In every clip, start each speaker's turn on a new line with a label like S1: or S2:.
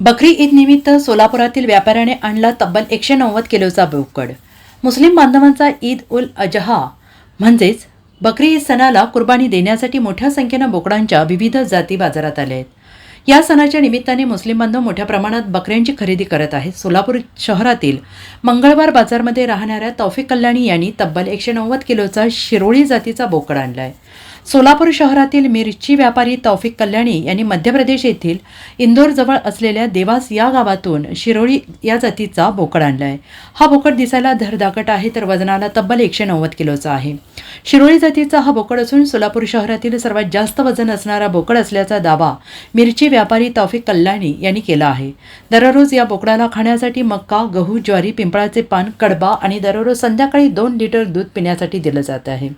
S1: बकरी ईद निमित्त सोलापुरातील व्यापाऱ्याने आणला तब्बल 190 किलोचा बोकड। मुस्लिम बांधवांचा ईद उल अजहा म्हणजेच बकरी ईद सणाला कुर्बानी देण्यासाठी मोठ्या संख्येनं बोकडांच्या विविध जाती बाजारात आल्या आहेत। या सणाच्या निमित्ताने मुस्लिम बांधव मोठ्या प्रमाणात बकऱ्यांची खरेदी करत आहेत। सोलापूर शहरातील मंगळवार बाजारमध्ये राहणाऱ्या तौफिक कल्याणी यांनी तब्बल 190 किलोचा शिरोळी जातीचा बोकड आणलाय। सोलापूर शहरातील मिरची व्यापारी तौफिक कल्याणी यांनी मध्य प्रदेश येथील इंदोरजवळ असलेल्या देवास या गावातून शिरोळी या जातीचा बोकड आणलाय। हा बोकड दिसायला धडधाकट आहे तर वजनाला तब्बल 190 किलोचा आहे। शिरोळी जातीचा हा बोकड असून सोलापूर शहरातील सर्वात जास्त वजन असणारा बोकड असल्याचा दावा मिरची व्यापारी तौफिक कल्याणी यांनी केला आहे। दररोज या बोकडाला खाण्यासाठी मक्का, गहू, ज्वारी, पिंपळाचे पान, कडबा आणि दररोज संध्याकाळी 2 लिटर दूध पिण्यासाठी दिलं जात आहे।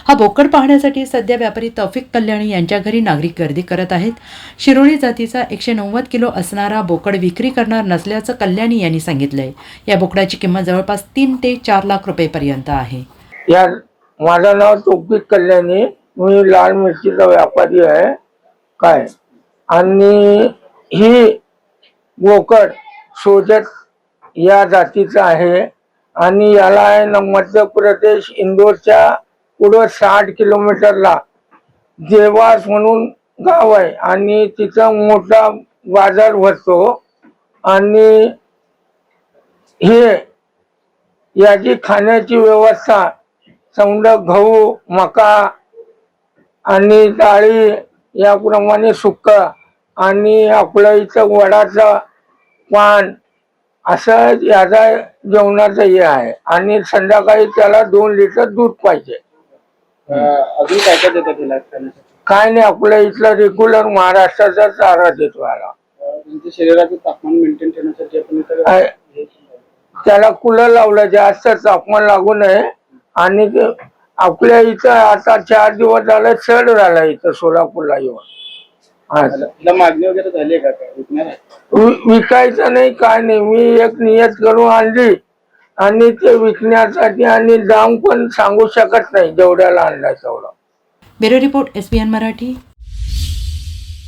S1: हा बोकड पाहण्यासाठी सध्या व्यापारी तौफिक कल्याणी यांच्या घरी नागरिक गर्दी करत आहेत। शिरोळी जातीचा 190 किलो असणारा बोकड विक्री करणार नसल्याचं कल्याणी यांनी सांगितलंय। या बोकडाची किंमत जवळपास 3 ते 4 लाख रुपयेपर्यंत आहे।
S2: माझं नाव तौफिक कल्याणी, मी लाल मिरचीचा व्यापारी आहे काय। आणि ही बोकड सोजत या जातीचं आहे आणि याला आहे ना मध्य प्रदेश इंदोरच्या पुढं 60 किलोमीटरला देवास म्हणून गाव आहे आणि तिथं मोठा बाजार भरतो। आणि हे याची खाण्याची व्यवस्था समजा गहू, मका आणि डाळी याप्रमाणे सुक्क आणि आपल्या इथं वडाचं पान असं याचा जेवणाचं हे आहे। आणि संध्याकाळी त्याला 2 लिटर दूध पाहिजे।
S3: अजून काय काय देतात त्याला खाण्यासाठी?
S2: काय नाही, आपल्या इथला रेग्युलर महाराष्ट्राचा चारा देतो याला।
S3: तुमच्या शरीराचं तापमान मेंटेन ठेवण्यासाठी आपण
S2: त्याला कूलर लावलं, जास्त तापमान लागू नये। आणि आपल्या इथं आता 4 दिवस झाले चढ झाला इथं सोलापूरला येऊन।
S3: मागणी वगैरे झाली का?
S2: विकायचं नाही काय नाही, मी एक नियत करून आणली आणि ते विकण्यासाठी आणि दाम पण सांगू शकत नाही जेवढ्याला आणलाय तेवढा।
S1: Bureau report SBN Marathi.